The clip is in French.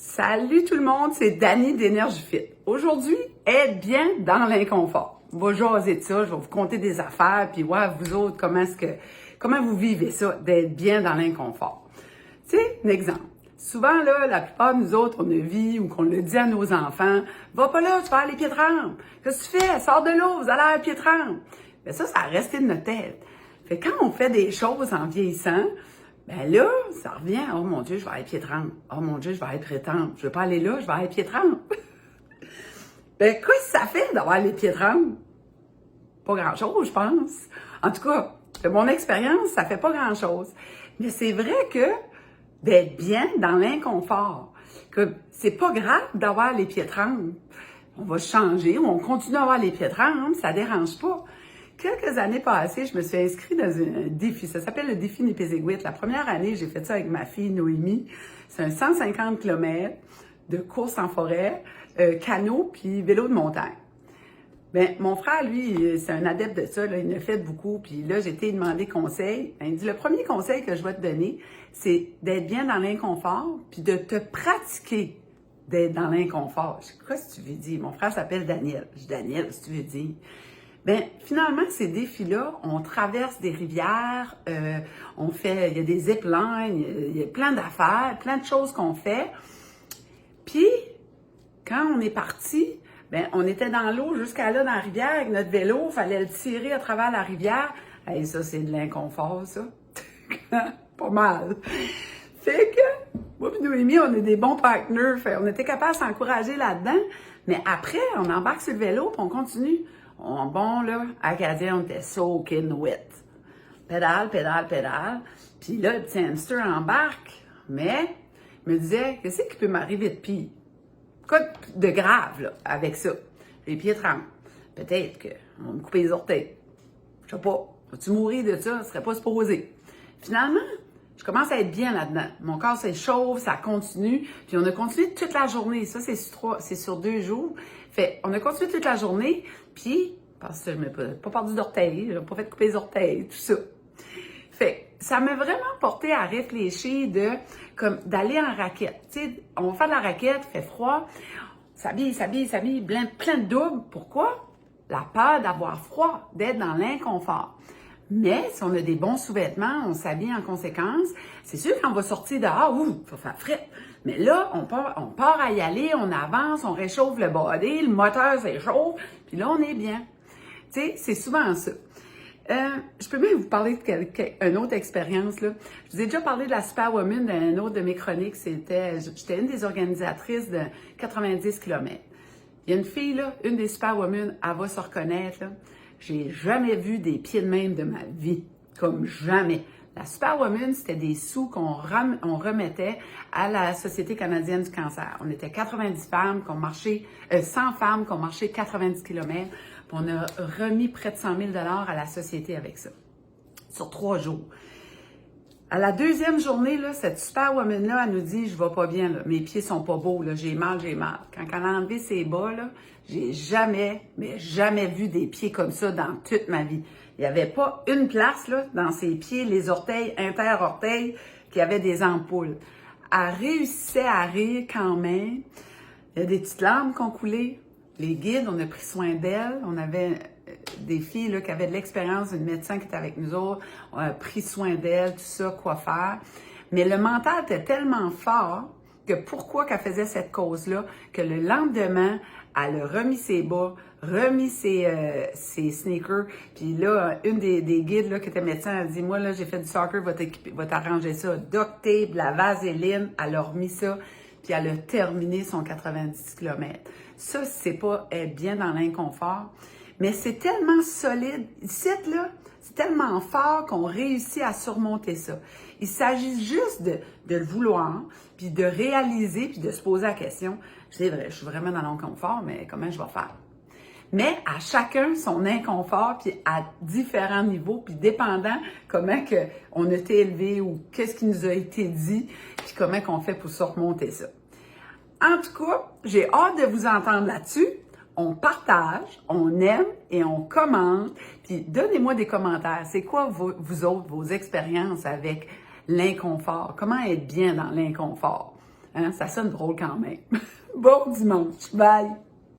Salut tout le monde, c'est Dani d'Énergie Fit. Aujourd'hui, être bien dans l'inconfort. On va jaser de ça, je vais vous conter des affaires, puis ouais, vous autres, comment vous vivez ça, d'être bien dans l'inconfort. Tu sais, un exemple. Souvent, là, la plupart de nous autres, on a vu ou qu'on le dit à nos enfants, va pas là, tu vas aller pieds trempes. Qu'est-ce que tu fais? Sors de l'eau, vous allez à pieds trempes. Mais ça a resté de notre tête. Fait que quand on fait des choses en vieillissant, ben là, ça revient, oh mon Dieu, je vais aller pieds trempes. Oh mon Dieu, je vais être pieds trempes. Je vais pas aller là, je vais aller pieds trempes. Ben, qu'est-ce que ça fait d'avoir les pieds trempes? Pas grand-chose, je pense. En tout cas, de mon expérience, ça fait pas grand-chose. Mais c'est vrai que d'être bien dans l'inconfort, que c'est pas grave d'avoir les pieds trempes. On va changer ou on continue à avoir les pieds trempes, ça dérange pas. Quelques années passées, je me suis inscrite dans un défi. Ça s'appelle le défi Nipiziguit. La première année, j'ai fait ça avec ma fille Noémie. C'est un 150 km de course en forêt, canot puis vélo de montagne. Ben, mon frère, lui, c'est un adepte de ça, là, il en a fait beaucoup, puis là, j'ai été demander conseil. Ben, il dit, le premier conseil que je vais te donner, c'est d'être bien dans l'inconfort, puis de te pratiquer d'être dans l'inconfort. Je dis, qu'est-ce que tu veux dire? Mon frère s'appelle Daniel. Je dis, Daniel, qu'est-ce que tu veux dire? Ben, finalement, ces défis-là, on traverse des rivières, il y a des ziplines, il y a plein d'affaires, plein de choses qu'on fait. Puis, quand on est parti, ben, on était dans l'eau jusqu'à là, dans la rivière, avec notre vélo, il fallait le tirer à travers la rivière. Hey, ça, c'est de l'inconfort, ça. Pas mal. Fait que, moi et Noémie, on est des bons partenaires. On était capables de s'encourager là-dedans. Mais après, on embarque sur le vélo, puis on continue. Bon, là, Acadien, on était soaking wet. Pédale, pédale, pédale. Puis là, le petit hamster embarque. Mais, il me disait, qu'est-ce qui peut m'arriver de pire? Quoi de grave, là, avec ça? Les pieds trempés. Peut-être qu'on va me couper les orteils. Je sais pas. Vas-tu mourir de ça? Ce serait pas supposé. Finalement, je commence à être bien là-dedans. Mon corps s'échauffe, ça continue. Puis on a continué toute la journée. Ça, c'est sur 2 jours. Fait, on a continué toute la journée. Puis, parce que je n'ai pas perdu d'orteils, je n'ai pas fait couper les orteils, tout ça. Fait, ça m'a vraiment porté à réfléchir d'aller en raquette. Tu sais, on va faire de la raquette, il fait froid, s'habille, plein de doubles. Pourquoi? La peur d'avoir froid, d'être dans l'inconfort. Mais si on a des bons sous-vêtements, on s'habille en conséquence, c'est sûr qu'on va sortir dehors, ça fait frais. Mais là, on part à y aller, on avance, on réchauffe le body, le moteur s'échauffe, puis là, on est bien. Tu sais, c'est souvent ça. Je peux même vous parler d'une autre expérience, là. Je vous ai déjà parlé de la Superwoman dans une autre de mes chroniques. J'étais une des organisatrices de 90 km. Il y a une fille, là, une des Superwomen, elle va se reconnaître, là. J'ai jamais vu des pieds de même de ma vie. Comme jamais. La Superwoman, c'était des sous qu'on remettait à la Société canadienne du cancer. On était 90 femmes qui ont marché, 100 femmes qui ont marché 90 km. Puis on a remis près de 100 000 $ à la société avec ça. Sur 3 jours. À la deuxième journée, là, cette Superwoman-là, elle nous dit, je vais pas bien, là. Mes pieds sont pas beaux, là. J'ai mal. Quand elle a enlevé ses bas, là, j'ai jamais vu des pieds comme ça dans toute ma vie. Il n'y avait pas une place, là, dans ses pieds, les orteils, inter-orteils, qui avaient des ampoules. Elle réussissait à rire quand même. Il y a des petites larmes qui ont coulé. Les guides, on a pris soin d'elles. On avait des filles là, qui avaient de l'expérience, une médecin qui était avec nous autres. On a pris soin d'elles, tout ça, quoi faire. Mais le mental était tellement fort que pourquoi qu'elle faisait cette cause-là, que le lendemain, elle a remis ses bas, remis ses sneakers. Puis là, une des guides là, qui était médecin, elle a dit, moi, là, j'ai fait du soccer, va t'arranger ça. Duct tape, la vaseline, elle a remis ça. Puis elle a terminé son 90 km. Ça, c'est pas être bien dans l'inconfort. Mais c'est tellement solide. Ici, là, c'est tellement fort qu'on réussit à surmonter ça. Il s'agit juste de le vouloir, puis de réaliser, puis de se poser la question. C'est vrai, je suis vraiment dans l'inconfort, mais comment je vais faire? Mais à chacun son inconfort, puis à différents niveaux, puis dépendant comment on a été élevé ou qu'est-ce qui nous a été dit, puis comment qu'on fait pour surmonter ça. En tout cas, j'ai hâte de vous entendre là-dessus. On partage, on aime et on commente. Puis donnez-moi des commentaires. C'est quoi vous autres, vos expériences avec l'inconfort? Comment être bien dans l'inconfort? Hein? Ça sonne drôle quand même. Bon dimanche. Bye!